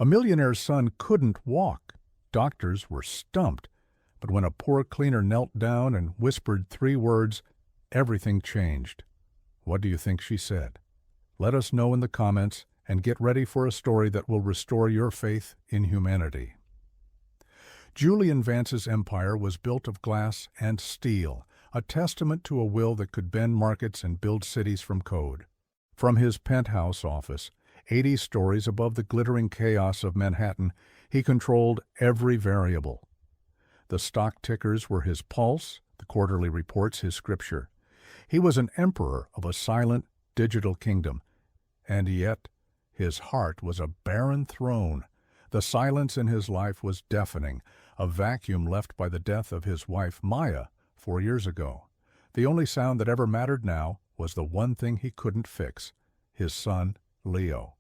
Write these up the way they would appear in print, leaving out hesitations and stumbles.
A millionaire's son couldn't walk. Doctors were stumped. But when a poor cleaner knelt down and whispered 3 words, everything changed. What do you think she said? Let us know in the comments and get ready for a story that will restore your faith in humanity. Julian Vance's empire was built of glass and steel, a testament to a will that could bend markets and build cities from code. From his penthouse office, 80 stories above the glittering chaos of Manhattan, he controlled every variable. The stock tickers were his pulse, the quarterly reports his scripture. He was an emperor of a silent, digital kingdom. And yet, his heart was a barren throne. The silence in his life was deafening, a vacuum left by the death of his wife, Maya, 4 years ago. The only sound that ever mattered now was the one thing he couldn't fix, his son, Leo.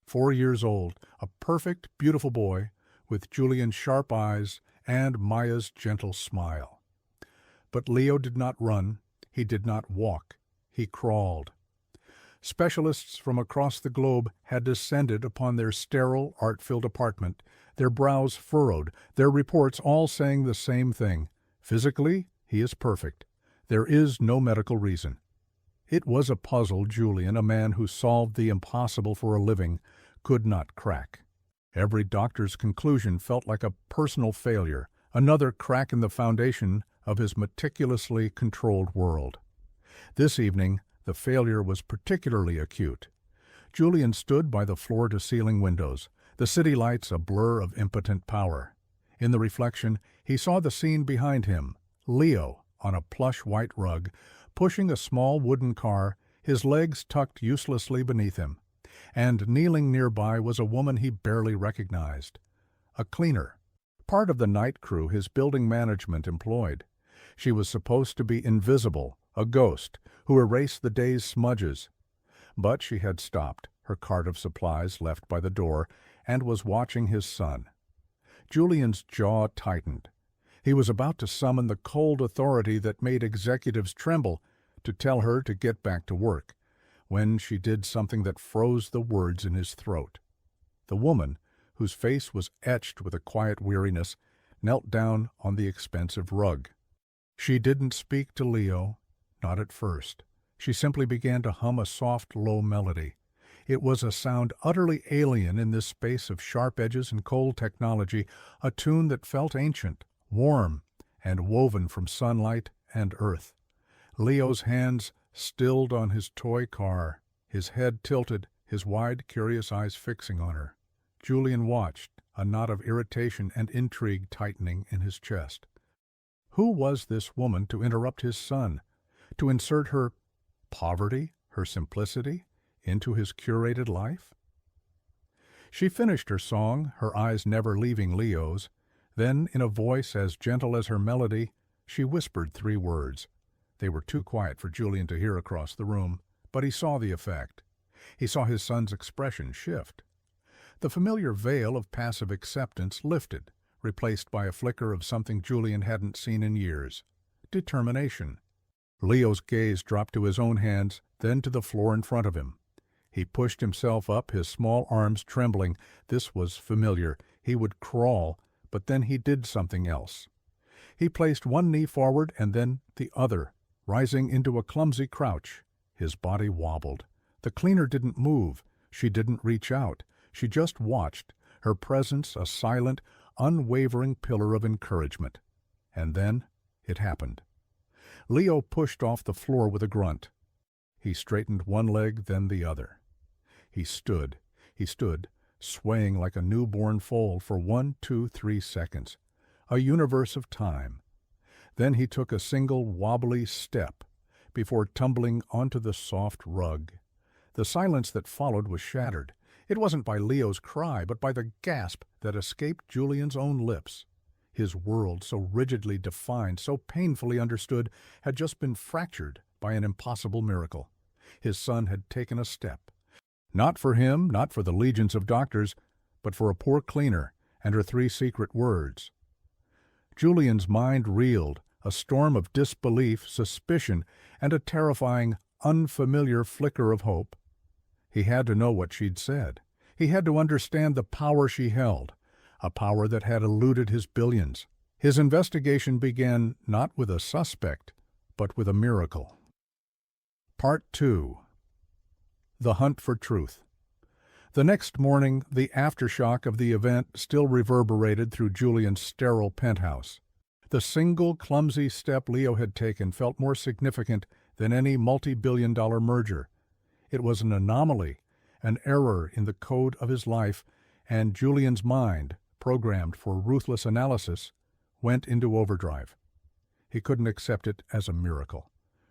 4 years old, a perfect, beautiful boy, with Julian's sharp eyes and Maya's gentle smile. But Leo did not run, he did not walk, he crawled. Specialists from across the globe had descended upon their sterile, art-filled apartment, their brows furrowed, their reports all saying the same thing. Physically, he is perfect. There is no medical reason. It was a puzzle Julian, a man who solved the impossible for a living, could not crack. Every doctor's conclusion felt like a personal failure, another crack in the foundation of his meticulously controlled world. This evening, the failure was particularly acute. Julian stood by the floor-to-ceiling windows, the city lights a blur of impotent power. In the reflection, he saw the scene behind him, Leo on a plush white rug, pushing a small wooden car, his legs tucked uselessly beneath him. And kneeling nearby was a woman he barely recognized. A cleaner, part of the night crew his building management employed. She was supposed to be invisible, a ghost, who erased the day's smudges. But she had stopped, her cart of supplies left by the door, and was watching his son. Julian's jaw tightened. He was about to summon the cold authority that made executives tremble, to tell her to get back to work, when she did something that froze the words in his throat. The woman, whose face was etched with a quiet weariness, knelt down on the expensive rug. She didn't speak to Leo, not at first. She simply began to hum a soft, low melody. It was a sound utterly alien in this space of sharp edges and cold technology, a tune that felt ancient, warm, and woven from sunlight and earth. Leo's hands stilled on his toy car, his head tilted, his wide, curious eyes fixing on her. Julian watched, a knot of irritation and intrigue tightening in his chest. Who was this woman to interrupt his son, to insert her poverty, her simplicity, into his curated life? She finished her song, her eyes never leaving Leo's. Then, in a voice as gentle as her melody, she whispered 3 words. They were too quiet for Julian to hear across the room, but he saw the effect. He saw his son's expression shift. The familiar veil of passive acceptance lifted, replaced by a flicker of something Julian hadn't seen in years: determination. Leo's gaze dropped to his own hands, then to the floor in front of him. He pushed himself up, his small arms trembling. This was familiar. He would crawl, but then he did something else. He placed one knee forward and then the other, rising into a clumsy crouch. His body wobbled. The cleaner didn't move. She didn't reach out. She just watched, her presence a silent, unwavering pillar of encouragement. And then it happened. Leo pushed off the floor with a grunt. He straightened one leg, then the other. He stood, swaying like a newborn foal for 1, 2, 3 seconds, a universe of time. Then he took a single wobbly step before tumbling onto the soft rug. The silence that followed was shattered. It wasn't by Leo's cry, but by the gasp that escaped Julian's own lips. His world, so rigidly defined, so painfully understood, had just been fractured by an impossible miracle. His son had taken a step. Not for him, not for the legions of doctors, but for a poor cleaner and her 3 secret words. Julian's mind reeled, a storm of disbelief, suspicion, and a terrifying, unfamiliar flicker of hope. He had to know what she'd said. He had to understand the power she held, a power that had eluded his billions. His investigation began not with a suspect, but with a miracle. Part 2. The Hunt for Truth. The next morning, the aftershock of the event still reverberated through Julian's sterile penthouse. The single clumsy step Leo had taken felt more significant than any multi-billion-dollar merger. It was an anomaly, an error in the code of his life, and Julian's mind, programmed for ruthless analysis, went into overdrive. He couldn't accept it as a miracle.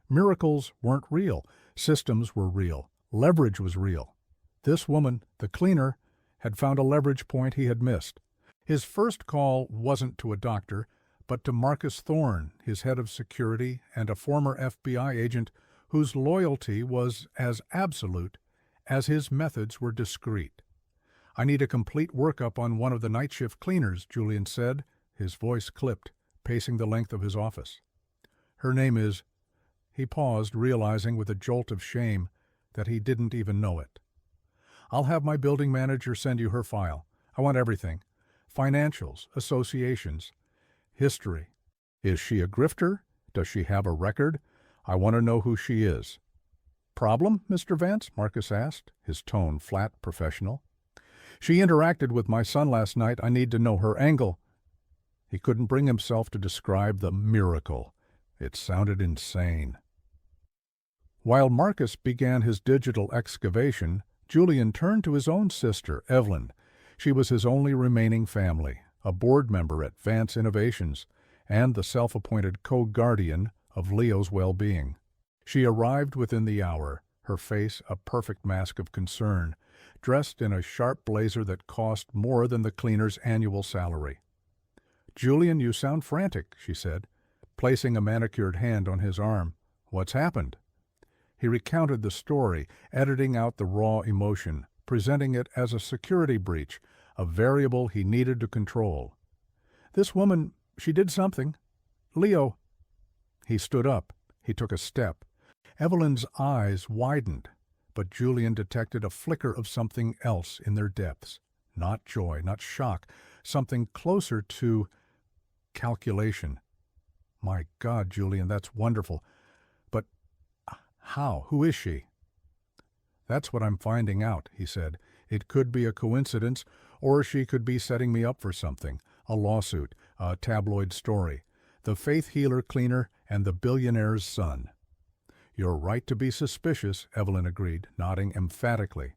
Miracles weren't real. Systems were real. Leverage was real. This woman, the cleaner, had found a leverage point he had missed. His first call wasn't to a doctor, but to Marcus Thorne, his head of security and a former FBI agent whose loyalty was as absolute as his methods were discreet. "I need a complete workup on one of the night shift cleaners," Julian said, his voice clipped, pacing the length of his office. "Her name is—" He paused, realizing with a jolt of shame that he didn't even know it. "I'll have my building manager send you her file. I want everything. Financials, associations, history. Is she a grifter? Does she have a record? I want to know who she is." "Problem, Mr. Vance?" Marcus asked, his tone flat, professional. "She interacted with my son last night. I need to know her angle." He couldn't bring himself to describe the miracle. It sounded insane. While Marcus began his digital excavation, Julian turned to his own sister, Evelyn. She was his only remaining family, a board member at Vance Innovations, and the self-appointed co-guardian of Leo's well-being. She arrived within the hour, her face a perfect mask of concern, dressed in a sharp blazer that cost more than the cleaner's annual salary. "Julian, you sound frantic," she said, placing a manicured hand on his arm. "What's happened?" He recounted the story, editing out the raw emotion, presenting it as a security breach, a variable he needed to control. "This woman, she did something. Leo—" He stood up. He took a step. Evelyn's eyes widened, but Julian detected a flicker of something else in their depths. Not joy, not shock, something closer to calculation. "My God, Julian, that's wonderful. But how? Who is she?" "That's what I'm finding out," he said. "It could be a coincidence, or she could be setting me up for something. A lawsuit, a tabloid story. The faith healer cleaner and the billionaire's son." "You're right to be suspicious," Evelyn agreed, nodding emphatically.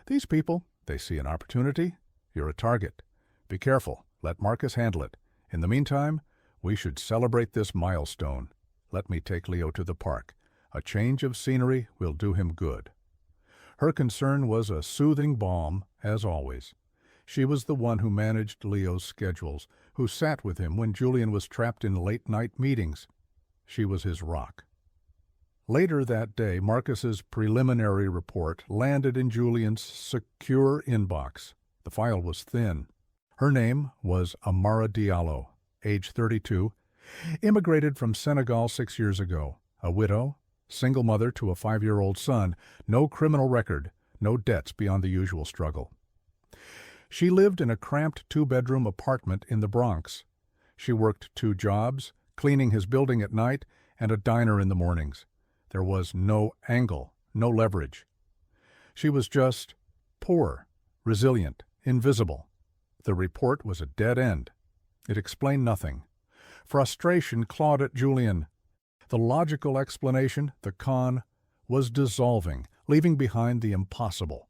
"These people, they see an opportunity. You're a target. Be careful. Let Marcus handle it. In the meantime, we should celebrate this milestone. Let me take Leo to the park. A change of scenery will do him good." Her concern was a soothing balm, as always. She was the one who managed Leo's schedules, who sat with him when Julian was trapped in late-night meetings. She was his rock. Later that day, Marcus's preliminary report landed in Julian's secure inbox. The file was thin. Her name was Amara Diallo, age 32, immigrated from Senegal 6 years ago, a widow, single mother to a 5-year-old son, no criminal record, no debts beyond the usual struggle. She lived in a cramped 2-bedroom apartment in the Bronx. She worked 2 jobs, cleaning his building at night and a diner in the mornings. There was no angle, no leverage. She was just poor, resilient, invisible. The report was a dead end. It explained nothing. Frustration clawed at Julian. The logical explanation, the con, was dissolving, leaving behind the impossible.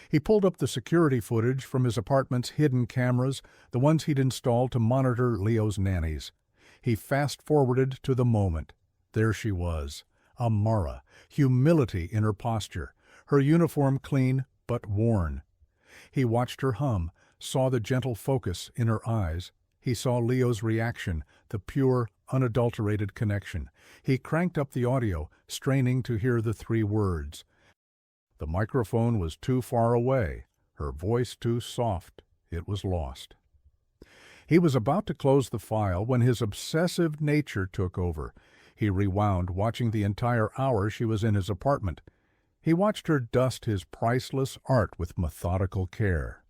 He pulled up the security footage from his apartment's hidden cameras, the ones he'd installed to monitor Leo's nannies. He fast-forwarded to the moment. There she was, Amara, humility in her posture, her uniform clean but worn. He watched her hum, saw the gentle focus in her eyes. He saw Leo's reaction, the pure, unadulterated connection. He cranked up the audio, straining to hear the 3 words. The microphone was too far away, her voice too soft. It was lost. He was about to close the file when his obsessive nature took over. He rewound, watching the entire hour she was in his apartment. He watched her dust his priceless art with methodical care.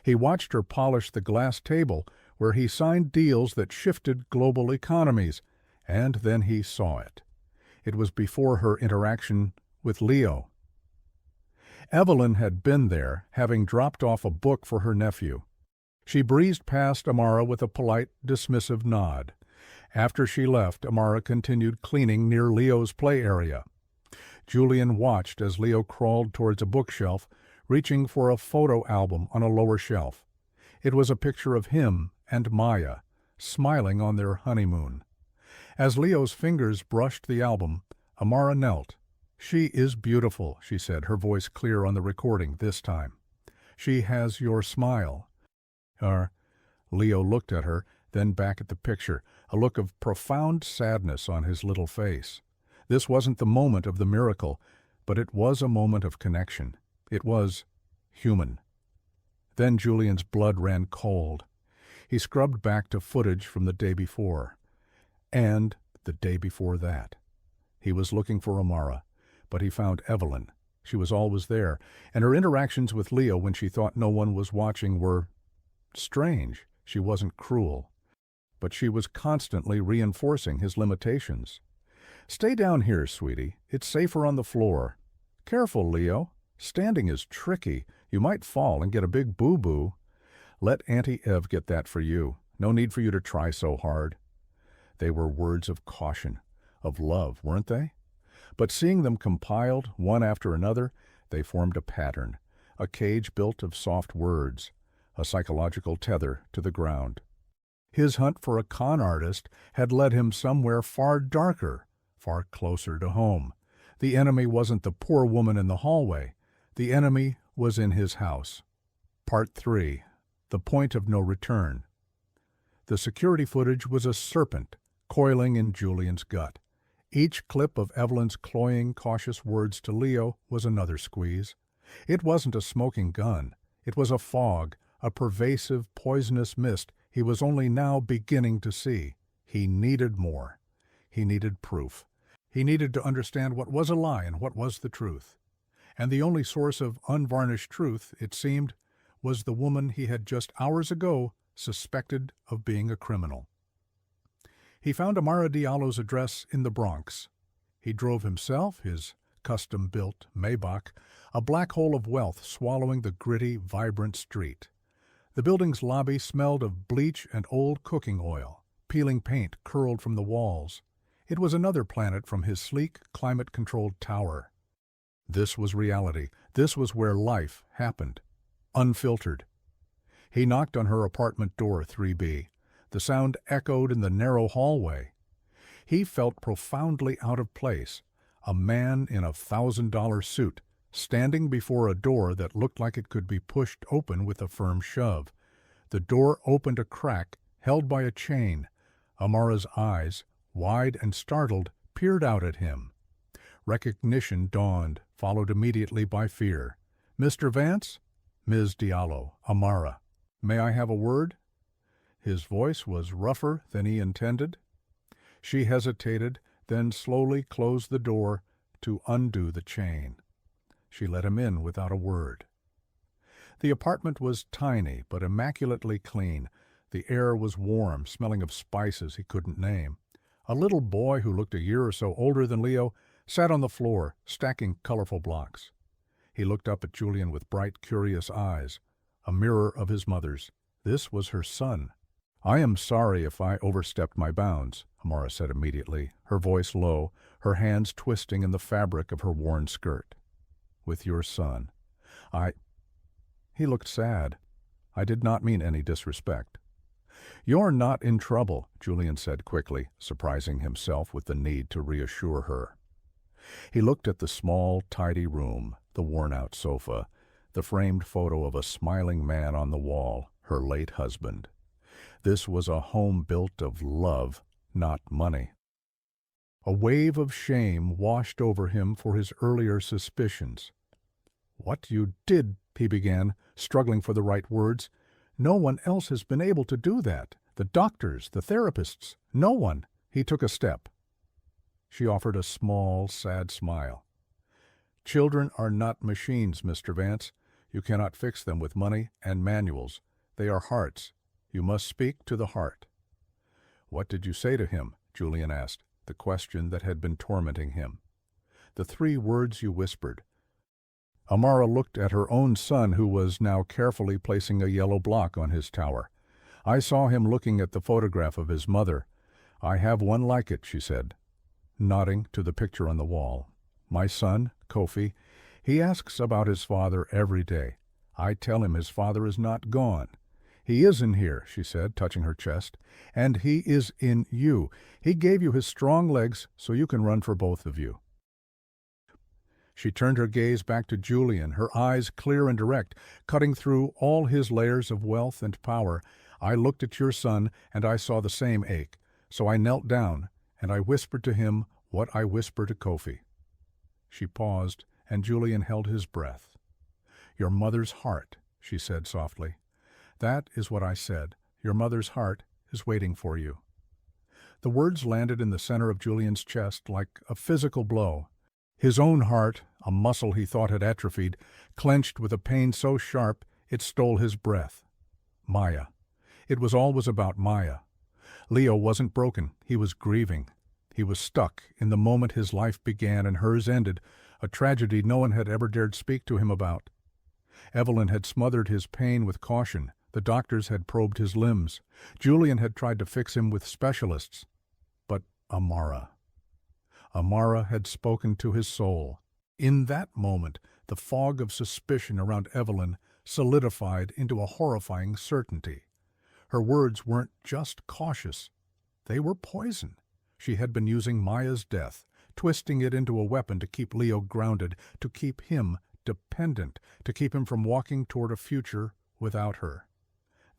He watched her polish the glass table where he signed deals that shifted global economies, and then he saw it. It was before her interaction with Leo. Evelyn had been there, having dropped off a book for her nephew. She breezed past Amara with a polite, dismissive nod. After she left, Amara continued cleaning near Leo's play area. Julian watched as Leo crawled towards a bookshelf, reaching for a photo album on a lower shelf. It was a picture of him and Maya, smiling on their honeymoon. As Leo's fingers brushed the album, Amara knelt. "She is beautiful," she said, her voice clear on the recording this time. "She has your smile." Leo looked at her, then back at the picture, a look of profound sadness on his little face. This wasn't the moment of the miracle, but it was a moment of connection. It was human. Then Julian's blood ran cold. He scrubbed back to footage from the day before. And the day before that. He was looking for Amara, but he found Evelyn. She was always there, and her interactions with Leo when she thought no one was watching were strange. She wasn't cruel, but she was constantly reinforcing his limitations. "Stay down here, sweetie. It's safer on the floor." "Careful, Leo. Standing is tricky. You might fall and get a big boo-boo." "Let Auntie Ev get that for you. No need for you to try so hard." They were words of caution, of love, weren't they? But seeing them compiled, one after another, they formed a pattern, a cage built of soft words, a psychological tether to the ground. His hunt for a con artist had led him somewhere far darker, far closer to home. The enemy wasn't the poor woman in the hallway. The enemy was in his house. Part 3. The Point of No Return. The security footage was a serpent coiling in Julian's gut. Each clip of Evelyn's cloying, cautious words to Leo was another squeeze. It wasn't a smoking gun. It was a fog, a pervasive, poisonous mist he was only now beginning to see. He needed more. He needed proof. He needed to understand what was a lie and what was the truth. And the only source of unvarnished truth, it seemed, was the woman he had just hours ago suspected of being a criminal. He found Amara Diallo's address in the Bronx. He drove himself, his custom-built Maybach, a black hole of wealth swallowing the gritty, vibrant street. The building's lobby smelled of bleach and old cooking oil. Peeling paint curled from the walls. It was another planet from his sleek, climate-controlled tower. This was reality. This was where life happened. Unfiltered. He knocked on her apartment door, 3B. The sound echoed in the narrow hallway. He felt profoundly out of place, a man in a $1,000 suit, standing before a door that looked like it could be pushed open with a firm shove. The door opened a crack, held by a chain. Amara's eyes, wide and startled, peered out at him. Recognition dawned, followed immediately by fear. "Mr. Vance?" "Ms. Diallo, Amara. May I have a word?" His voice was rougher than he intended. She hesitated, then slowly closed the door to undo the chain. She let him in without a word. The apartment was tiny but immaculately clean. The air was warm, smelling of spices he couldn't name. A little boy who looked a year or so older than Leo sat on the floor, stacking colorful blocks. He looked up at Julian with bright, curious eyes, a mirror of his mother's. This was her son. "I am sorry if I overstepped my bounds," Amara said immediately, her voice low, her hands twisting in the fabric of her worn skirt. "With your son. He looked sad. "I did not mean any disrespect." "You're not in trouble," Julian said quickly, surprising himself with the need to reassure her. He looked at the small, tidy room, the worn-out sofa, the framed photo of a smiling man on the wall, her late husband. This was a home built of love, not money. A wave of shame washed over him for his earlier suspicions. "What you did," he began, struggling for the right words. "No one else has been able to do that. The doctors, the therapists, no one." He took a step. She offered a small, sad smile. Children are not machines, Mr. Vance. You cannot fix them with money and manuals. They are hearts. You must speak to the heart." "What did you say to him?" Julian asked, the question that had been tormenting him. "The 3 words you whispered." Amara looked at her own son, who was now carefully placing a yellow block on his tower. "I saw him looking at the photograph of his mother. 'I have one like it,' she said, nodding to the picture on the wall. 'My son, Kofi, he asks about his father every day. I tell him his father is not gone. He is in here,' she said, touching her chest, 'and he is in you. He gave you his strong legs so you can run for both of you.'" She turned her gaze back to Julian, her eyes clear and direct, cutting through all his layers of wealth and power. "I looked at your son, and I saw the same ache. So I knelt down, and I whispered to him what I whisper to Kofi." She paused, and Julian held his breath. "Your mother's heart," she said softly. "That is what I said. Your mother's heart is waiting for you." The words landed in the center of Julian's chest like a physical blow. His own heart, a muscle he thought had atrophied, clenched with a pain so sharp it stole his breath. Maya. It was always about Maya. Leo wasn't broken. He was grieving. He was stuck in the moment his life began and hers ended, a tragedy no one had ever dared speak to him about. Evelyn had smothered his pain with caution. The doctors had probed his limbs. Julian had tried to fix him with specialists. But Amara had spoken to his soul. In that moment, the fog of suspicion around Evelyn solidified into a horrifying certainty. Her words weren't just cautious. They were poison. She had been using Maya's death, twisting it into a weapon to keep Leo grounded, to keep him dependent, to keep him from walking toward a future without her.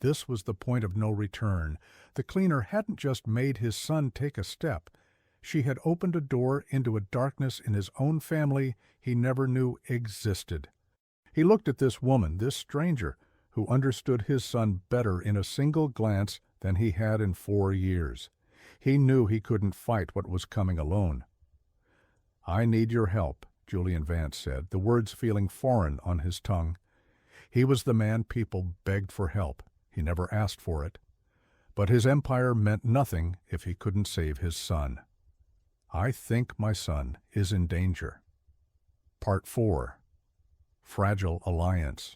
This was the point of no return. The cleaner hadn't just made his son take a step. She had opened a door into a darkness in his own family he never knew existed. He looked at this woman, this stranger, who understood his son better in a single glance than he had in 4 years. He knew he couldn't fight what was coming alone. "I need your help," Julian Vance said, the words feeling foreign on his tongue. He was the man people begged for help. He never asked for it. But his empire meant nothing if he couldn't save his son. "I think my son is in danger." Part 4. Fragile Alliance.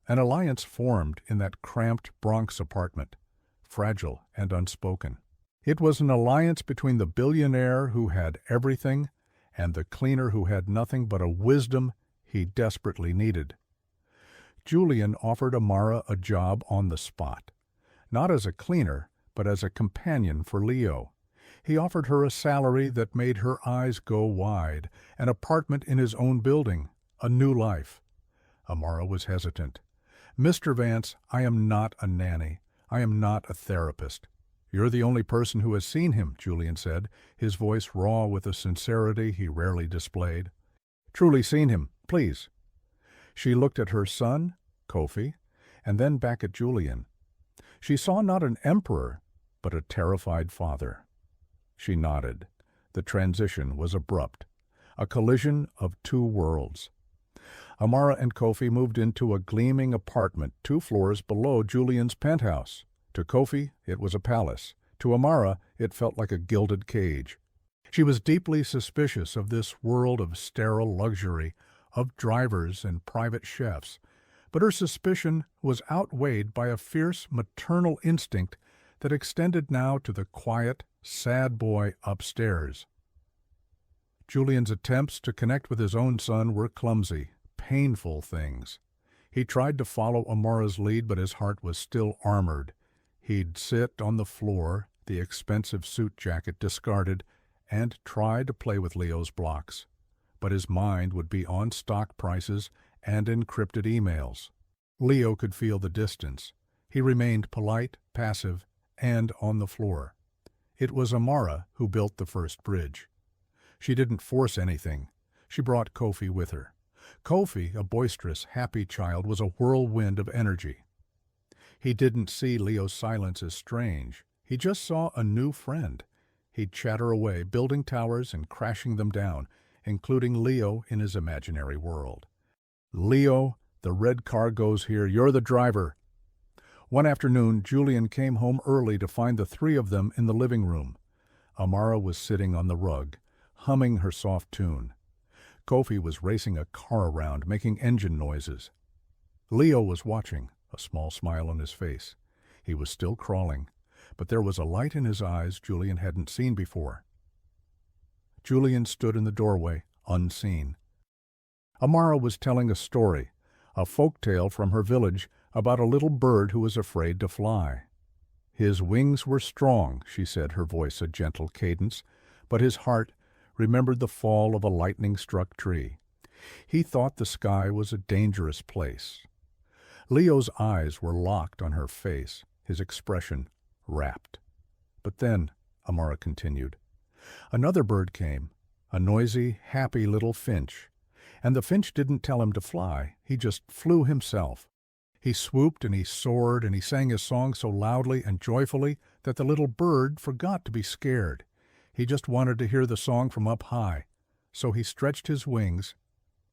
An alliance formed in that cramped Bronx apartment, fragile and unspoken. It was an alliance between the billionaire who had everything and the cleaner who had nothing but a wisdom he desperately needed. Julian offered Amara a job on the spot, not as a cleaner, but as a companion for Leo. He offered her a salary that made her eyes go wide, an apartment in his own building, a new life. Amara was hesitant. "Mr. Vance, I am not a nanny. I am not a therapist." "You're the only person who has seen him," Julian said, his voice raw with a sincerity he rarely displayed. "Truly seen him, please." She looked at her son, Kofi, and then back at Julian. She saw not an emperor, but a terrified father. She nodded. The transition was abrupt, a collision of 2 worlds. Amara and Kofi moved into a gleaming apartment 2 floors below Julian's penthouse. To Kofi, it was a palace. To Amara, it felt like a gilded cage. She was deeply suspicious of this world of sterile luxury, of drivers and private chefs, but her suspicion was outweighed by a fierce maternal instinct that extended now to the quiet, sad boy upstairs. Julian's attempts to connect with his own son were clumsy, painful things. He tried to follow Amara's lead, but his heart was still armored. He'd sit on the floor, the expensive suit jacket discarded, and try to play with Leo's blocks. But his mind would be on stock prices and encrypted emails. Leo could feel the distance. He remained polite, passive, and on the floor. It was Amara who built the first bridge. She didn't force anything. She brought Kofi with her. Kofi, a boisterous, happy child, was a whirlwind of energy. He didn't see Leo's silence as strange. He just saw a new friend. He'd chatter away, building towers and crashing them down, including Leo in his imaginary world. "Leo, the red car goes here. You're the driver." One afternoon, Julian came home early to find the three of them in the living room. Amara was sitting on the rug, humming her soft tune. Kofi was racing a car around, making engine noises. Leo was watching, a small smile on his face. He was still crawling, but there was a light in his eyes Julian hadn't seen before. Julian stood in the doorway, unseen. Amara was telling a story, a folk tale from her village about a little bird who was afraid to fly. "His wings were strong," she said, her voice a gentle cadence, but his heart remembered the fall of a lightning-struck tree. He thought the sky was a dangerous place. Leo's eyes were locked on her face, his expression rapt. "But then," Amara continued, "another bird came, a noisy, happy little finch. And the finch didn't tell him to fly, he just flew himself. He swooped and he soared and he sang his song so loudly and joyfully that the little bird forgot to be scared. He just wanted to hear the song from up high. So he stretched his wings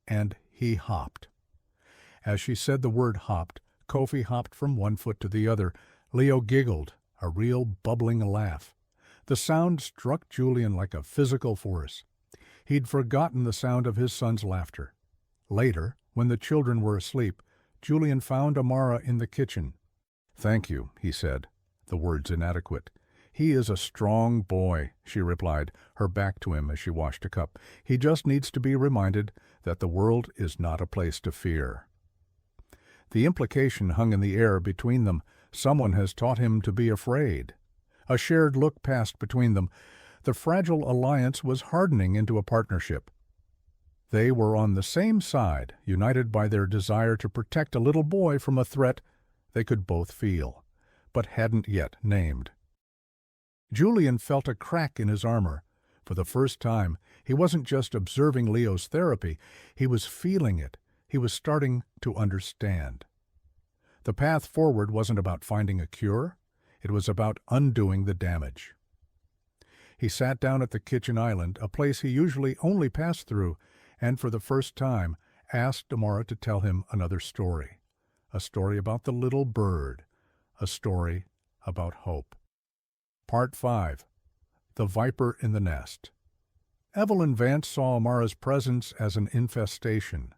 and he hopped." As she said the word hopped, Kofi hopped from one foot to the other. Leo giggled, a real bubbling laugh. The sound struck Julian like a physical force. He'd forgotten the sound of his son's laughter. Later, when the children were asleep, Julian found Amara in the kitchen. "Thank you," he said, the words inadequate. "He is a strong boy," she replied, her back to him as she washed a cup. "He just needs to be reminded that the world is not a place to fear." The implication hung in the air between them. Someone has taught him to be afraid. A shared look passed between them. The fragile alliance was hardening into a partnership. They were on the same side, united by their desire to protect a little boy from a threat they could both feel, but hadn't yet named. Julian felt a crack in his armor. For the first time, he wasn't just observing Leo's therapy, he was feeling it. He was starting to understand. The path forward wasn't about finding a cure, it was about undoing the damage. He sat down at the kitchen island, a place he usually only passed through, and for the first time asked Amara to tell him another story. A story about the little bird, a story about hope. Part 5. The Viper in the Nest. Evelyn Vance saw Amara's presence as an infestation.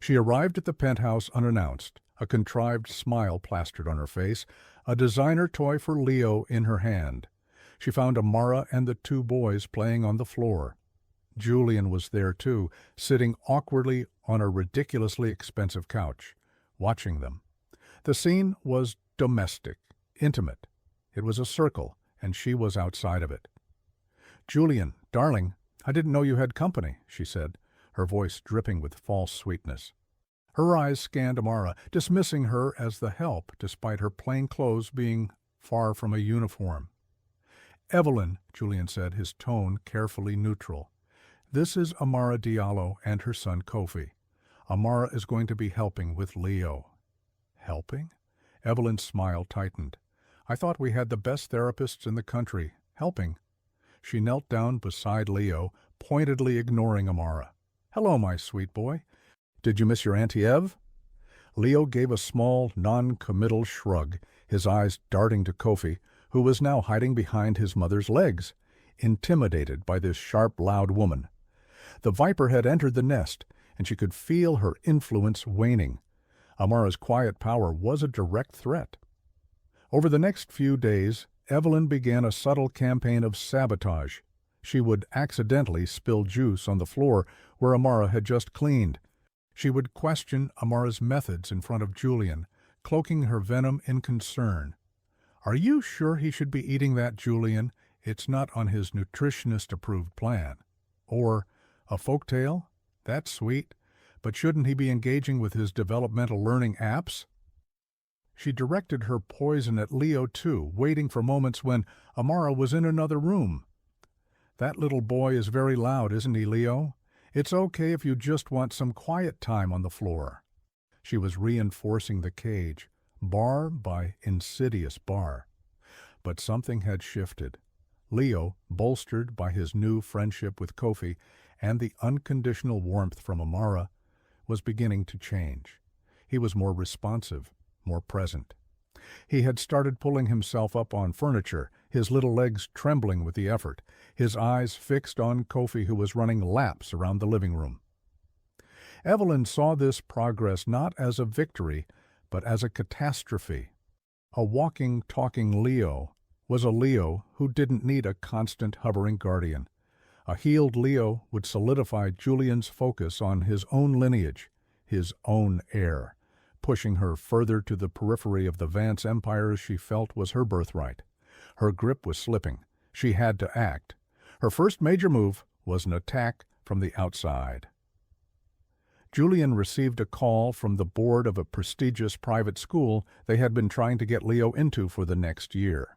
She arrived at the penthouse unannounced, a contrived smile plastered on her face, a designer toy for Leo in her hand. She found Amara and the two boys playing on the floor. Julian was there too, sitting awkwardly on a ridiculously expensive couch, watching them. The scene was domestic, intimate. It was a circle, and she was outside of it. "Julian, darling, I didn't know you had company," she said, her voice dripping with false sweetness. Her eyes scanned Amara, dismissing her as the help, despite her plain clothes being far from a uniform. "Evelyn," Julian said, his tone carefully neutral. "This is Amara Diallo and her son Kofi. Amara is going to be helping with Leo." "Helping?" Evelyn's smile tightened. "I thought we had the best therapists in the country. Helping?" She knelt down beside Leo, pointedly ignoring Amara. "Hello, my sweet boy. Did you miss your Auntie Ev?" Leo gave a small, non-committal shrug, his eyes darting to Kofi, who was now hiding behind his mother's legs, intimidated by this sharp, loud woman. The viper had entered the nest, and she could feel her influence waning. Amara's quiet power was a direct threat. Over the next few days, Evelyn began a subtle campaign of sabotage. She would accidentally spill juice on the floor where Amara had just cleaned. She would question Amara's methods in front of Julian, cloaking her venom in concern. "Are you sure he should be eating that, Julian? It's not on his nutritionist-approved plan." Or, "A folktale? That's sweet, but shouldn't he be engaging with his developmental learning apps?" She directed her poison at Leo, too, waiting for moments when Amara was in another room. "That little boy is very loud, isn't he, Leo? It's okay if you just want some quiet time on the floor." She was reinforcing the cage, bar by insidious bar. But something had shifted. Leo, bolstered by his new friendship with Kofi, and the unconditional warmth from Amara was beginning to change. He was more responsive, more present. He had started pulling himself up on furniture, his little legs trembling with the effort, his eyes fixed on Kofi, who was running laps around the living room. Evelyn saw this progress not as a victory, but as a catastrophe. A walking, talking Leo was a Leo who didn't need a constant, hovering guardian. A healed Leo would solidify Julian's focus on his own lineage, his own heir, pushing her further to the periphery of the Vance empire she felt was her birthright. Her grip was slipping. She had to act. Her first major move was an attack from the outside. Julian received a call from the board of a prestigious private school they had been trying to get Leo into for the next year.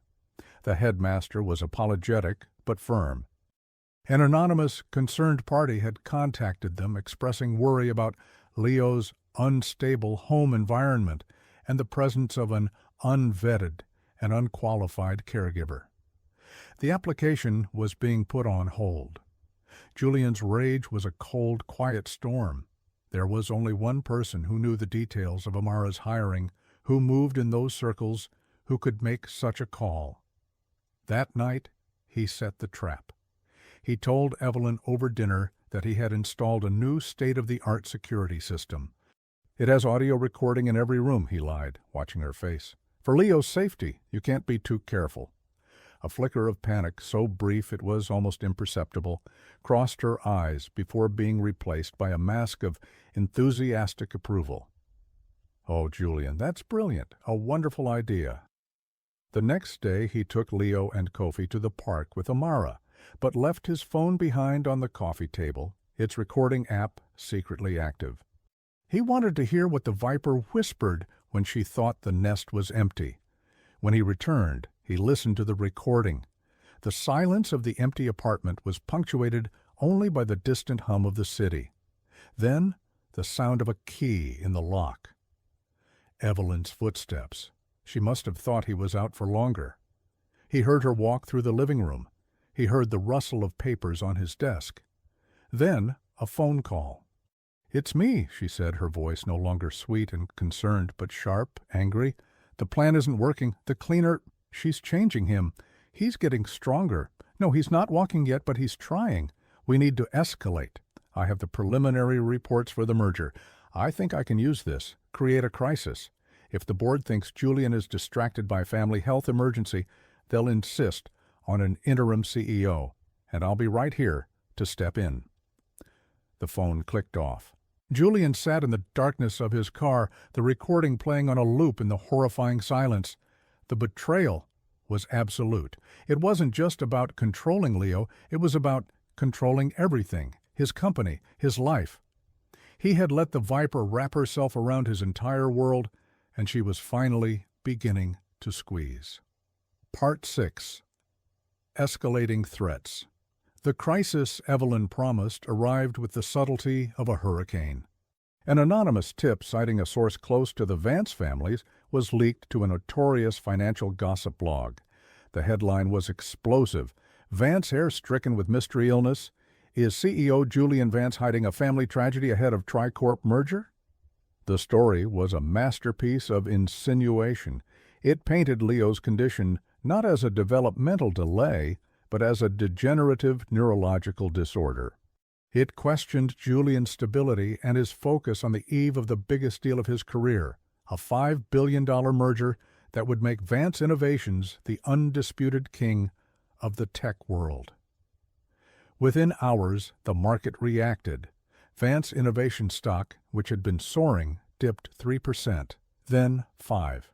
The headmaster was apologetic but firm. An anonymous, concerned party had contacted them expressing worry about Leo's unstable home environment and the presence of an unvetted and unqualified caregiver. The application was being put on hold. Julian's rage was a cold, quiet storm. There was only one person who knew the details of Amara's hiring, who moved in those circles, who could make such a call. That night, he set the trap. He told Evelyn over dinner that he had installed a new state-of-the-art security system. "It has audio recording in every room," he lied, watching her face. "For Leo's safety, you can't be too careful." A flicker of panic, so brief it was almost imperceptible, crossed her eyes before being replaced by a mask of enthusiastic approval. "Oh, Julian, that's brilliant. A wonderful idea." The next day he took Leo and Kofi to the park with Amara, but left his phone behind on the coffee table, its recording app secretly active. He wanted to hear what the viper whispered when she thought the nest was empty. When he returned, he listened to the recording. The silence of the empty apartment was punctuated only by the distant hum of the city. Then the sound of a key in the lock. Evelyn's footsteps. She must have thought he was out for longer. He heard her walk through the living room. He heard the rustle of papers on his desk. Then a phone call. "It's me," she said, her voice no longer sweet and concerned, but sharp, angry. "The plan isn't working. The cleaner, she's changing him. He's getting stronger. No, he's not walking yet, but he's trying. We need to escalate. I have the preliminary reports for the merger. I think I can use this, create a crisis. If the board thinks Julian is distracted by family health emergency, they'll insist on an interim CEO, and I'll be right here to step in." The phone clicked off. Julian sat in the darkness of his car, the recording playing on a loop in the horrifying silence. The betrayal was absolute. It wasn't just about controlling Leo, it was about controlling everything, his company, his life. He had let the viper wrap herself around his entire world, and she was finally beginning to squeeze. Part 6. Escalating Threats. The crisis Evelyn promised arrived with the subtlety of a hurricane. An anonymous tip citing a source close to the Vance families was leaked to a notorious financial gossip blog. The headline was explosive. "Vance heir stricken with mystery illness. Is CEO Julian Vance hiding a family tragedy ahead of Tricorp merger?" The story was a masterpiece of insinuation. It painted Leo's condition not as a developmental delay, but as a degenerative neurological disorder. It questioned Julian's stability and his focus on the eve of the biggest deal of his career, a $5 billion merger that would make Vance Innovations the undisputed king of the tech world. Within hours, the market reacted. Vance Innovation stock, which had been soaring, dipped 3%, then 5%.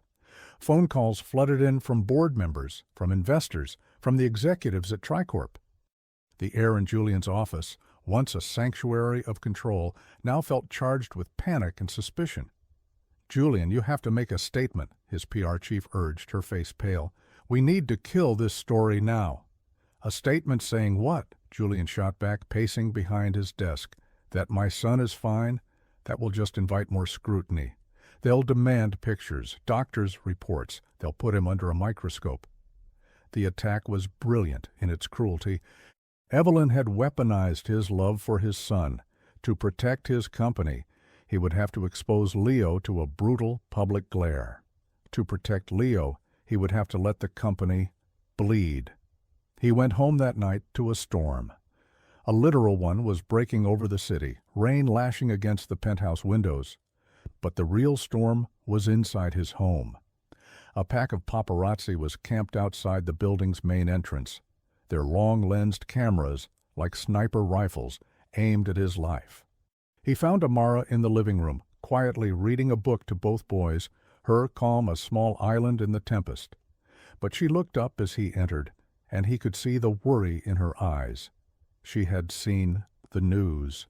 Phone calls flooded in from board members, from investors, from the executives at Tricorp. The air in Julian's office, once a sanctuary of control, now felt charged with panic and suspicion. "Julian, you have to make a statement," his PR chief urged, her face pale. "We need to kill this story now." "A statement saying what?" Julian shot back, pacing behind his desk. "That my son is fine? That will just invite more scrutiny. They'll demand pictures, doctors' reports. They'll put him under a microscope." The attack was brilliant in its cruelty. Evelyn had weaponized his love for his son. To protect his company, he would have to expose Leo to a brutal public glare. To protect Leo, he would have to let the company bleed. He went home that night to a storm. A literal one was breaking over the city, rain lashing against the penthouse windows. But the real storm was inside his home. A pack of paparazzi was camped outside the building's main entrance, their long-lensed cameras, like sniper rifles, aimed at his life. He found Amara in the living room, quietly reading a book to both boys, her calm as a small island in the tempest. But she looked up as he entered, and he could see the worry in her eyes. She had seen the news.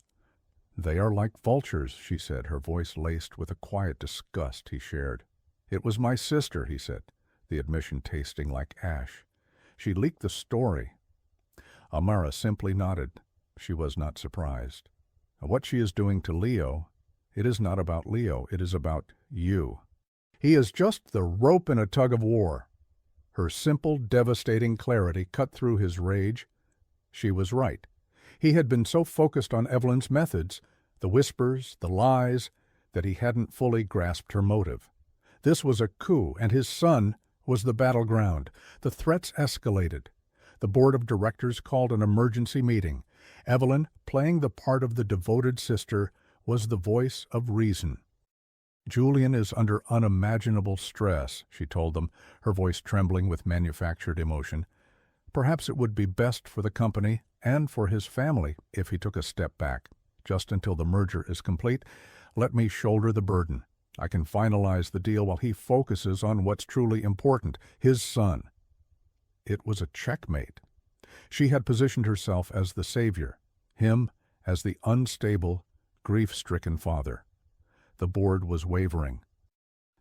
"They are like vultures," she said, her voice laced with a quiet disgust he shared. "It was my sister," he said, the admission tasting like ash. "She leaked the story." Amara simply nodded. She was not surprised. "What she is doing to Leo, it is not about Leo, it is about you. He is just the rope in a tug-of-war." Her simple, devastating clarity cut through his rage. She was right. He had been so focused on Evelyn's methods, the whispers, the lies, that he hadn't fully grasped her motive. This was a coup, and his son was the battleground. The threats escalated. The board of directors called an emergency meeting. Evelyn, playing the part of the devoted sister, was the voice of reason. "Julian is under unimaginable stress," she told them, her voice trembling with manufactured emotion. "Perhaps it would be best for the company and for his family if he took a step back. Just until the merger is complete, let me shoulder the burden. I can finalize the deal while he focuses on what's truly important, his son." It was a checkmate. She had positioned herself as the savior, him as the unstable, grief-stricken father. The board was wavering.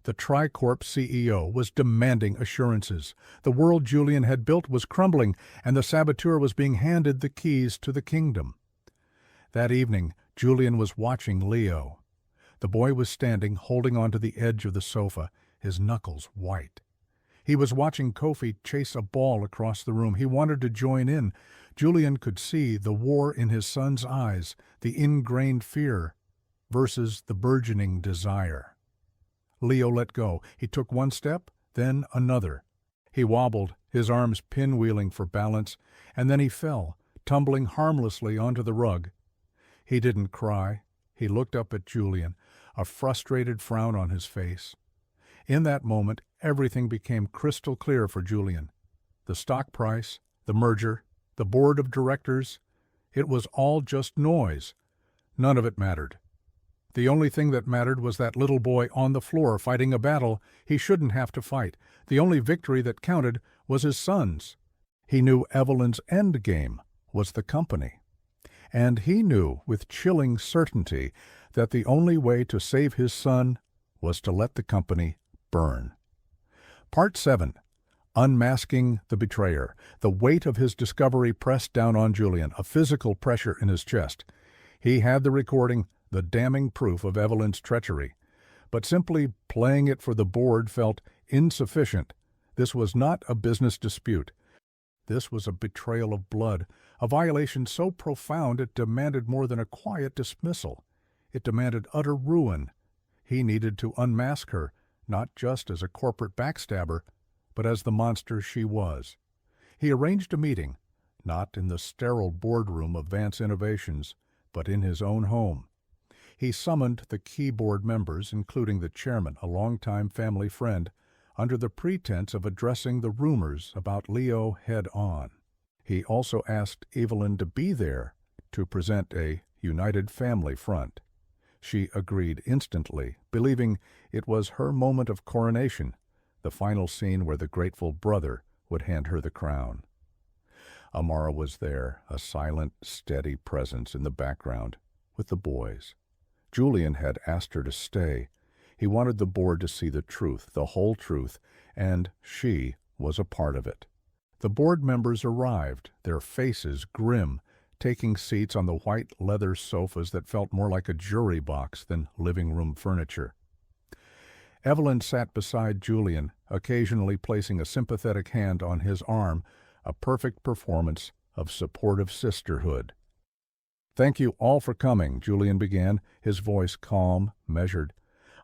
The Tricorp CEO was demanding assurances. The world Julian had built was crumbling, and the saboteur was being handed the keys to the kingdom. That evening, Julian was watching Leo. The boy was standing, holding onto the edge of the sofa, his knuckles white. He was watching Kofi chase a ball across the room. He wanted to join in. Julian could see the war in his son's eyes, the ingrained fear versus the burgeoning desire. Leo let go. He took one step, then another. He wobbled, his arms pinwheeling for balance, and then he fell, tumbling harmlessly onto the rug. He didn't cry. He looked up at Julian, a frustrated frown on his face. In that moment, everything became crystal clear for Julian. The stock price, the merger, the board of directors, it was all just noise. None of it mattered. The only thing that mattered was that little boy on the floor fighting a battle he shouldn't have to fight. The only victory that counted was his son's. He knew Evelyn's end game was the company. And he knew with chilling certainty that the only way to save his son was to let the company burn. Part 7. Unmasking the Betrayer. The weight of his discovery pressed down on Julian, a physical pressure in his chest. He had the recording, the damning proof of Evelyn's treachery. But simply playing it for the board felt insufficient. This was not a business dispute. This was a betrayal of blood, a violation so profound it demanded more than a quiet dismissal. It demanded utter ruin. He needed to unmask her, not just as a corporate backstabber, but as the monster she was. He arranged a meeting, not in the sterile boardroom of Vance Innovations, but in his own home. He summoned the key board members, including the chairman, a longtime family friend, under the pretense of addressing the rumors about Leo head-on. He also asked Evelyn to be there to present a united family front. She agreed instantly, believing it was her moment of coronation, the final scene where the grateful brother would hand her the crown. Amara was there, a silent, steady presence in the background, with the boys. Julian had asked her to stay. He wanted the board to see the truth, the whole truth, and she was a part of it. The board members arrived, their faces grim, taking seats on the white leather sofas that felt more like a jury box than living room furniture. Evelyn sat beside Julian, occasionally placing a sympathetic hand on his arm, a perfect performance of supportive sisterhood. "Thank you all for coming," Julian began, his voice calm, measured.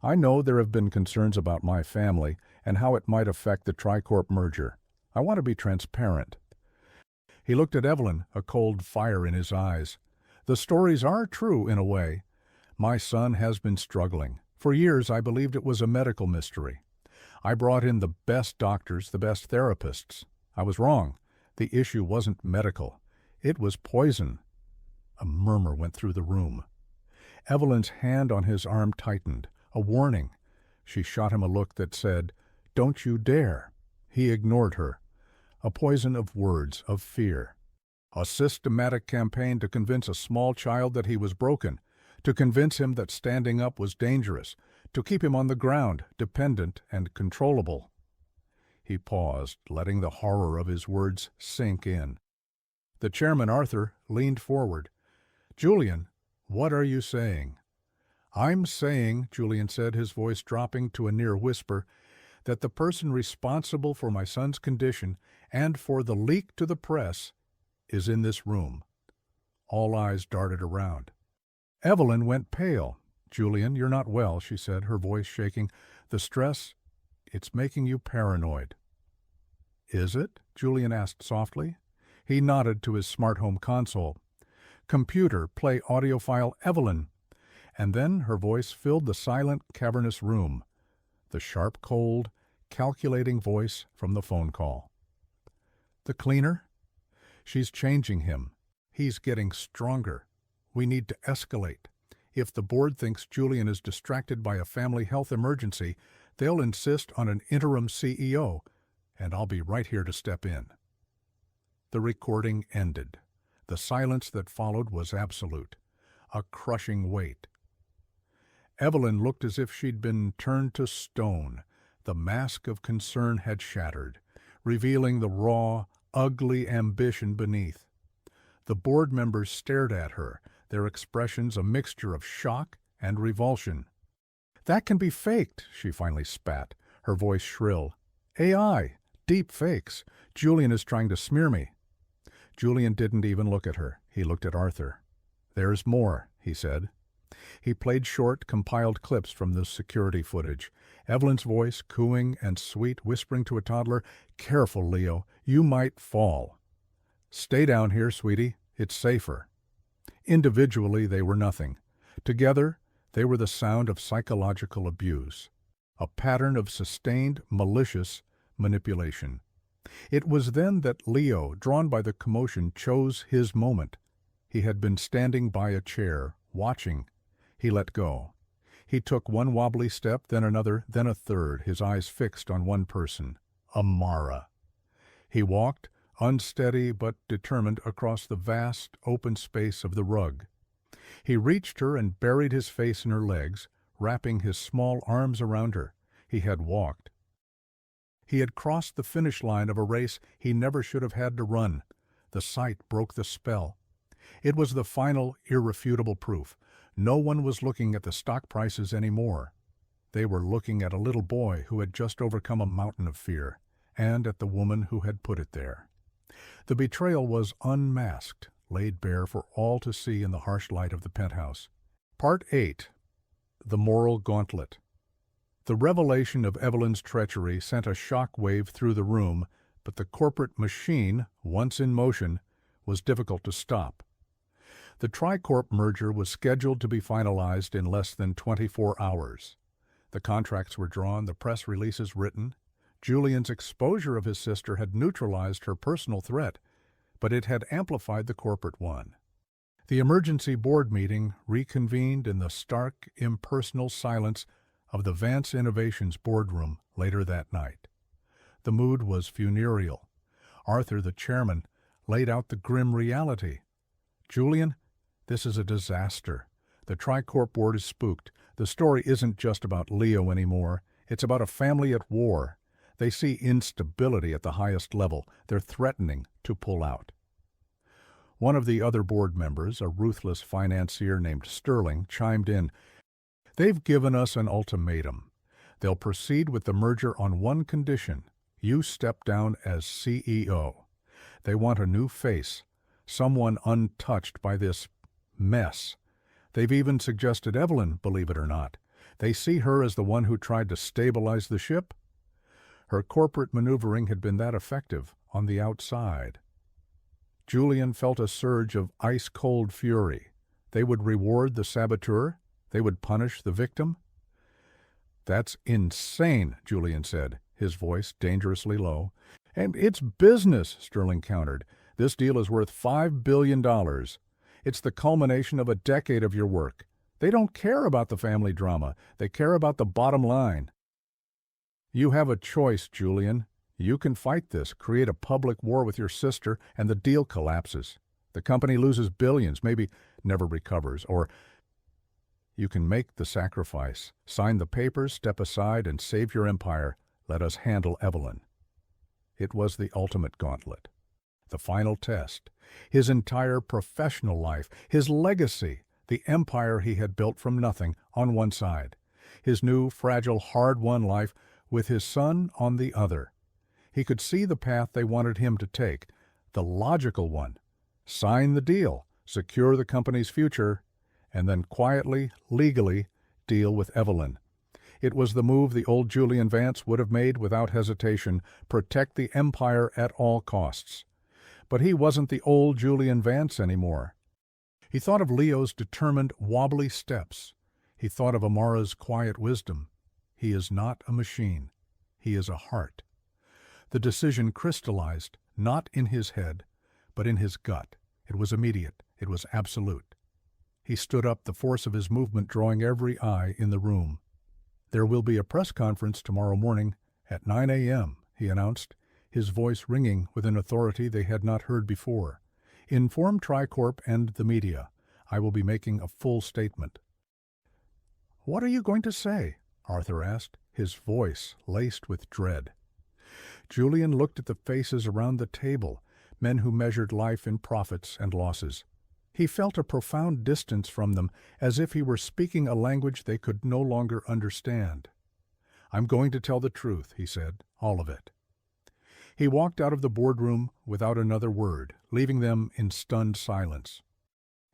"I know there have been concerns about my family and how it might affect the Tricorp merger. I want to be transparent." He looked at Evelyn, a cold fire in his eyes. "The stories are true in a way. My son has been struggling. For years I believed it was a medical mystery. I brought in the best doctors, the best therapists. I was wrong. The issue wasn't medical. It was poison." A murmur went through the room. Evelyn's hand on his arm tightened, a warning. She shot him a look that said, "Don't you dare." He ignored her. A poison of words, of fear. A systematic campaign to convince a small child that he was broken, to convince him that standing up was dangerous, to keep him on the ground, dependent and controllable. He paused, letting the horror of his words sink in. The chairman, Arthur, leaned forward. "Julian, what are you saying?" "I'm saying," Julian said, his voice dropping to a near whisper, "that the person responsible for my son's condition and for the leak to the press is in this room." All eyes darted around. Evelyn went pale. "Julian, you're not well," she said, her voice shaking. "The stress, it's making you paranoid." "Is it?" Julian asked softly. He nodded to his smart home console. "Computer, play audio file Evelyn." And then her voice filled the silent, cavernous room. The sharp, cold, calculating voice from the phone call. "The cleaner? She's changing him. He's getting stronger. We need to escalate. If the board thinks Julian is distracted by a family health emergency, they'll insist on an interim CEO, and I'll be right here to step in." The recording ended. The silence that followed was absolute, a crushing weight. Evelyn looked as if she'd been turned to stone. The mask of concern had shattered, revealing the raw, ugly ambition beneath. The board members stared at her, their expressions a mixture of shock and revulsion. "That can be faked," she finally spat, her voice shrill. "AI, deep fakes. Julian is trying to smear me." Julian didn't even look at her. He looked at Arthur. "There's more," he said. He played short, compiled clips from the security footage. Evelyn's voice, cooing and sweet, whispering to a toddler, "Careful, Leo, you might fall." "Stay down here, sweetie. It's safer." Individually, they were nothing. Together, they were the sound of psychological abuse, a pattern of sustained, malicious manipulation. It was then that Leo, drawn by the commotion, chose his moment. He had been standing by a chair, watching. He let go. He took one wobbly step, then another, then a third, his eyes fixed on one person, Amara. He walked, unsteady but determined, across the vast, open space of the rug. He reached her and buried his face in her legs, wrapping his small arms around her. He had walked. He had crossed the finish line of a race he never should have had to run. The sight broke the spell. It was the final, irrefutable proof. No one was looking at the stock prices anymore. They were looking at a little boy who had just overcome a mountain of fear, and at the woman who had put it there. The betrayal was unmasked, laid bare for all to see in the harsh light of the penthouse. Part 8. The Moral Gauntlet. The revelation of Evelyn's treachery sent a shock wave through the room, but the corporate machine, once in motion, was difficult to stop. The Tricorp merger was scheduled to be finalized in less than 24 hours. The contracts were drawn, the press releases written. Julian's exposure of his sister had neutralized her personal threat, but it had amplified the corporate one. The emergency board meeting reconvened in the stark, impersonal silence of the Vance Innovations boardroom later that night. The mood was funereal. Arthur, the chairman, laid out the grim reality. "Julian, this is a disaster. The Tricorp board is spooked. The story isn't just about Leo anymore. It's about a family at war. They see instability at the highest level. They're threatening to pull out." One of the other board members, a ruthless financier named Sterling, chimed in. "They've given us an ultimatum. They'll proceed with the merger on one condition. You step down as CEO. They want a new face, someone untouched by this mess. They've even suggested Evelyn, believe it or not. They see her as the one who tried to stabilize the ship. Her corporate maneuvering had been that effective on the outside. Julian felt a surge of ice-cold fury. They would reward the saboteur? They would punish the victim? "That's insane," Julian said, his voice dangerously low. "And it's business," Sterling countered. "This deal is worth $5 billion. It's the culmination of a decade of your work. They don't care about the family drama. They care about the bottom line." "You have a choice, Julian. You can fight this, create a public war with your sister, and the deal collapses. The company loses billions, maybe never recovers, or you can make the sacrifice, sign the papers, step aside, and save your empire. Let us handle Evelyn." It was the ultimate gauntlet. The final test. His entire professional life, his legacy, the empire he had built from nothing on one side. His new, fragile, hard-won life with his son on the other. He could see the path they wanted him to take, the logical one. Sign the deal, secure the company's future, and then quietly, legally, deal with Evelyn. It was the move the old Julian Vance would have made without hesitation, protect the empire at all costs. But he wasn't the old Julian Vance anymore. He thought of Leo's determined, wobbly steps. He thought of Amara's quiet wisdom. He is not a machine. He is a heart. The decision crystallized, not in his head, but in his gut. It was immediate. It was absolute. He stood up, the force of his movement drawing every eye in the room. "There will be a press conference tomorrow morning at 9 a.m., he announced, his voice ringing with an authority they had not heard before. "Inform Tricorp and the media. I will be making a full statement." "What are you going to say?" Arthur asked, his voice laced with dread. Julian looked at the faces around the table, men who measured life in profits and losses. He felt a profound distance from them, as if he were speaking a language they could no longer understand. "I'm going to tell the truth," he said, "all of it." He walked out of the boardroom without another word, leaving them in stunned silence.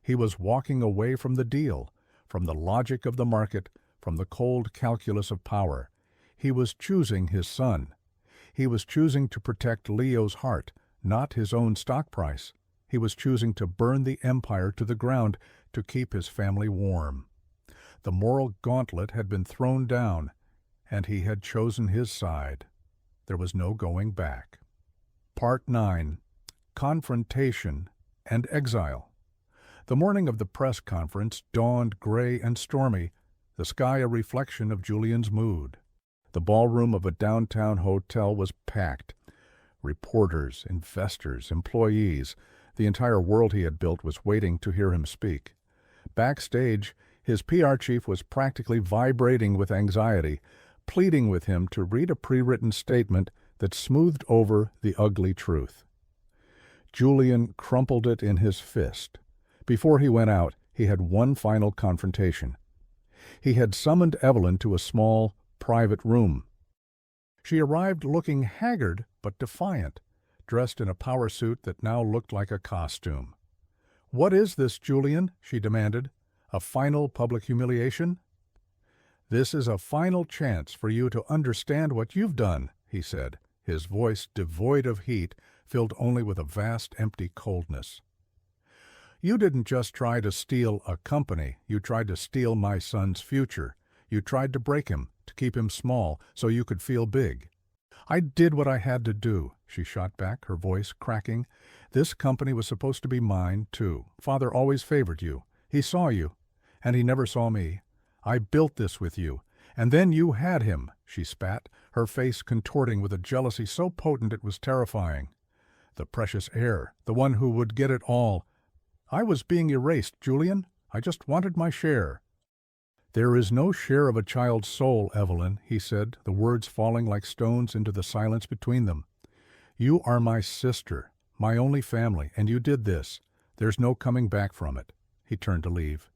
He was walking away from the deal, from the logic of the market, from the cold calculus of power. He was choosing his son. He was choosing to protect Leo's heart, not his own stock price. He was choosing to burn the empire to the ground to keep his family warm. The moral gauntlet had been thrown down, and he had chosen his side. There was no going back. Part 9. Confrontation and Exile. The morning of the press conference dawned gray and stormy, the sky a reflection of Julian's mood. The ballroom of a downtown hotel was packed. Reporters, investors, employees, the entire world he had built was waiting to hear him speak. Backstage, his PR chief was practically vibrating with anxiety, pleading with him to read a pre-written statement that smoothed over the ugly truth. Julian crumpled it in his fist. Before he went out, he had one final confrontation. He had summoned Evelyn to a small, private room. She arrived looking haggard but defiant, dressed in a power suit that now looked like a costume. "What is this, Julian?" she demanded. "A final public humiliation?" "This is a final chance for you to understand what you've done," he said, his voice devoid of heat, filled only with a vast empty coldness. "You didn't just try to steal a company. You tried to steal my son's future. You tried to break him, to keep him small, so you could feel big." "I did what I had to do," she shot back, her voice cracking. "This company was supposed to be mine, too. Father always favored you. He saw you, and he never saw me. I built this with you. And then you had him," she spat, her face contorting with a jealousy so potent it was terrifying. "The precious heir, the one who would get it all. I was being erased, Julian. I just wanted my share." "There is no share of a child's soul, Evelyn," he said, the words falling like stones into the silence between them. "You are my sister, my only family, and you did this. There's no coming back from it." He turned to leave.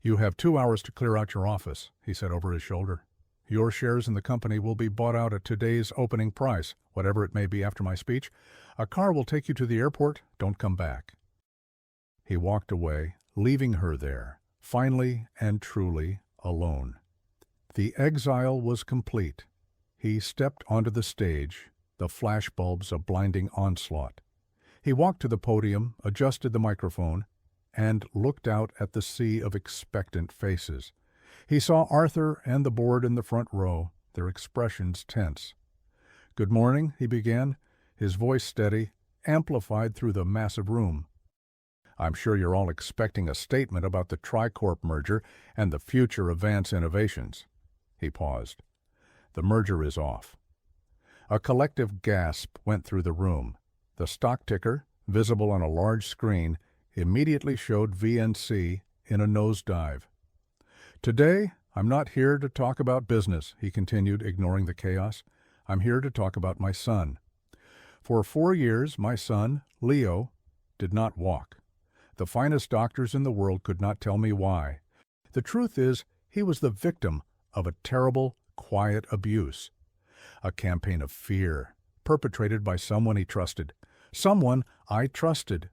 "You have 2 hours to clear out your office," he said over his shoulder. "Your shares in the company will be bought out at today's opening price, whatever it may be after my speech. A car will take you to the airport. Don't come back." He walked away, leaving her there, finally and truly alone. The exile was complete. He stepped onto the stage, the flashbulbs a blinding onslaught. He walked to the podium, adjusted the microphone, and looked out at the sea of expectant faces. He saw Arthur and the board in the front row, their expressions tense. "Good morning," he began, his voice steady, amplified through the massive room. "I'm sure you're all expecting a statement about the Tricorp merger and the future of Vance Innovations." He paused. "The merger is off." A collective gasp went through the room. The stock ticker, visible on a large screen, immediately showed VNC in a nosedive. "Today, I'm not here to talk about business," he continued, ignoring the chaos. "I'm here to talk about my son. For 4 years, my son, Leo, did not walk. The finest doctors in the world could not tell me why. The truth is, he was the victim of a terrible, quiet abuse. A campaign of fear, perpetrated by someone he trusted. Someone I trusted.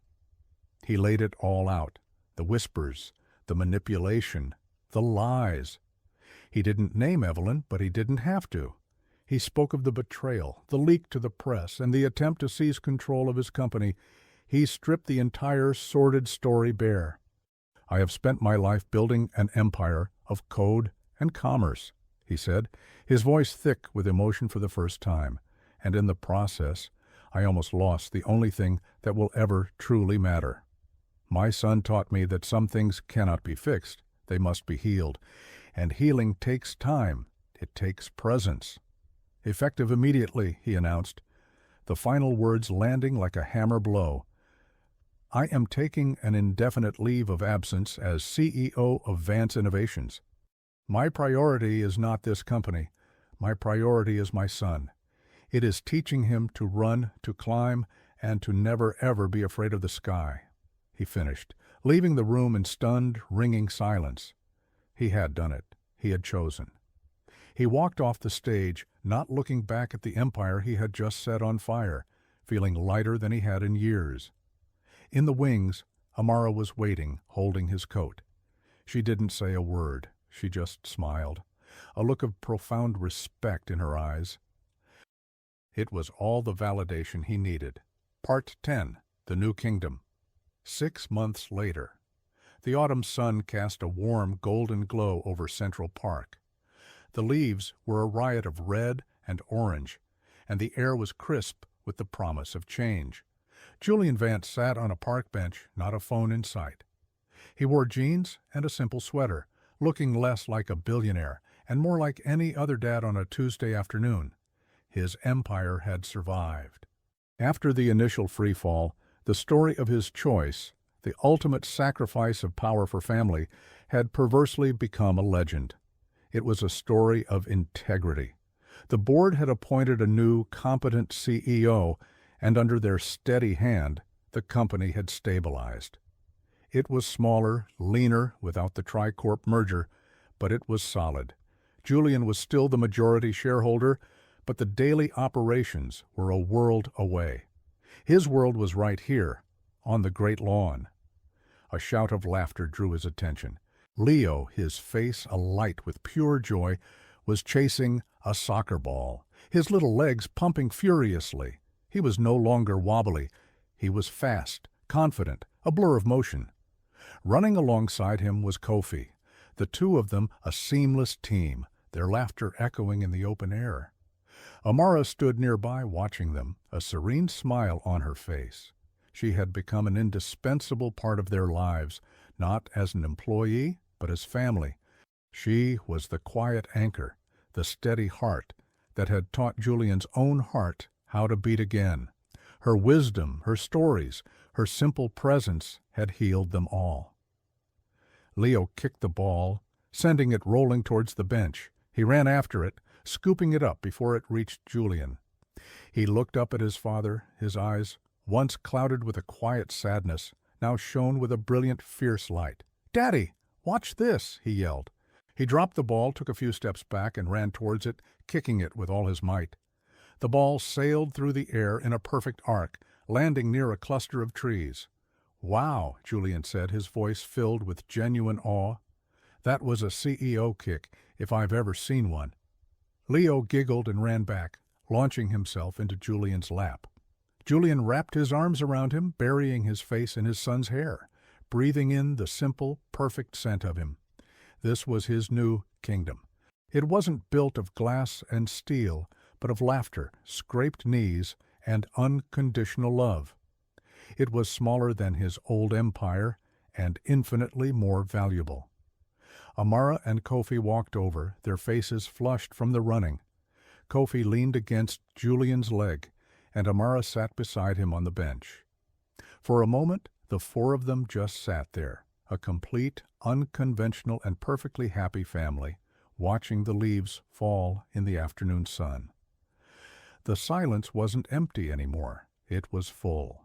He laid it all out. The whispers, the manipulation, the lies. He didn't name Evelyn, but he didn't have to. He spoke of the betrayal, the leak to the press, and the attempt to seize control of his company. He stripped the entire sordid story bare. "I have spent my life building an empire of code and commerce," he said, his voice thick with emotion for the first time. "And in the process, I almost lost the only thing that will ever truly matter. My son taught me that some things cannot be fixed. They must be healed. And healing takes time. It takes presence." "Effective immediately," he announced, the final words landing like a hammer blow. "I am taking an indefinite leave of absence as CEO of Vance Innovations. My priority is not this company. My priority is my son. It is teaching him to run, to climb, and to never ever be afraid of the sky," he finished, leaving the room in stunned, ringing silence. He had done it. He had chosen. He walked off the stage, not looking back at the empire he had just set on fire, feeling lighter than he had in years. In the wings, Amara was waiting, holding his coat. She didn't say a word. She just smiled, a look of profound respect in her eyes. It was all the validation he needed. Part 10. The New Kingdom. 6 months later. The autumn sun cast a warm, golden glow over Central Park. The leaves were a riot of red and orange, and the air was crisp with the promise of change. Julian Vance sat on a park bench, not a phone in sight. He wore jeans and a simple sweater, looking less like a billionaire and more like any other dad on a Tuesday afternoon. His empire had survived. After the initial freefall, the story of his choice, the ultimate sacrifice of power for family, had perversely become a legend. It was a story of integrity. The board had appointed a new, competent CEO, and under their steady hand, the company had stabilized. It was smaller, leaner, without the Tricorp merger, but it was solid. Julian was still the majority shareholder, but the daily operations were a world away. His world was right here, on the great lawn. A shout of laughter drew his attention. Leo, his face alight with pure joy, was chasing a soccer ball, his little legs pumping furiously. He was no longer wobbly. He was fast, confident, a blur of motion. Running alongside him was Kofi, the two of them a seamless team, their laughter echoing in the open air. Amara stood nearby watching them, a serene smile on her face. She had become an indispensable part of their lives, not as an employee, but as family. She was the quiet anchor, the steady heart that had taught Julian's own heart how to beat again. Her wisdom, her stories, her simple presence had healed them all. Leo kicked the ball, sending it rolling towards the bench. He ran after it, scooping it up before it reached Julian. He looked up at his father, his eyes, once clouded with a quiet sadness, now shone with a brilliant, fierce light. "Daddy, watch this!" he yelled. He dropped the ball, took a few steps back, and ran towards it, kicking it with all his might. The ball sailed through the air in a perfect arc, landing near a cluster of trees. "Wow," Julian said, his voice filled with genuine awe. "That was a CEO kick, if I've ever seen one." Leo giggled and ran back, launching himself into Julian's lap. Julian wrapped his arms around him, burying his face in his son's hair, breathing in the simple, perfect scent of him. This was his new kingdom. It wasn't built of glass and steel, but of laughter, scraped knees, and unconditional love. It was smaller than his old empire and infinitely more valuable. Amara and Kofi walked over, their faces flushed from the running. Kofi leaned against Julian's leg, and Amara sat beside him on the bench. For a moment, the four of them just sat there, a complete, unconventional, and perfectly happy family, watching the leaves fall in the afternoon sun. The silence wasn't empty anymore. It was full.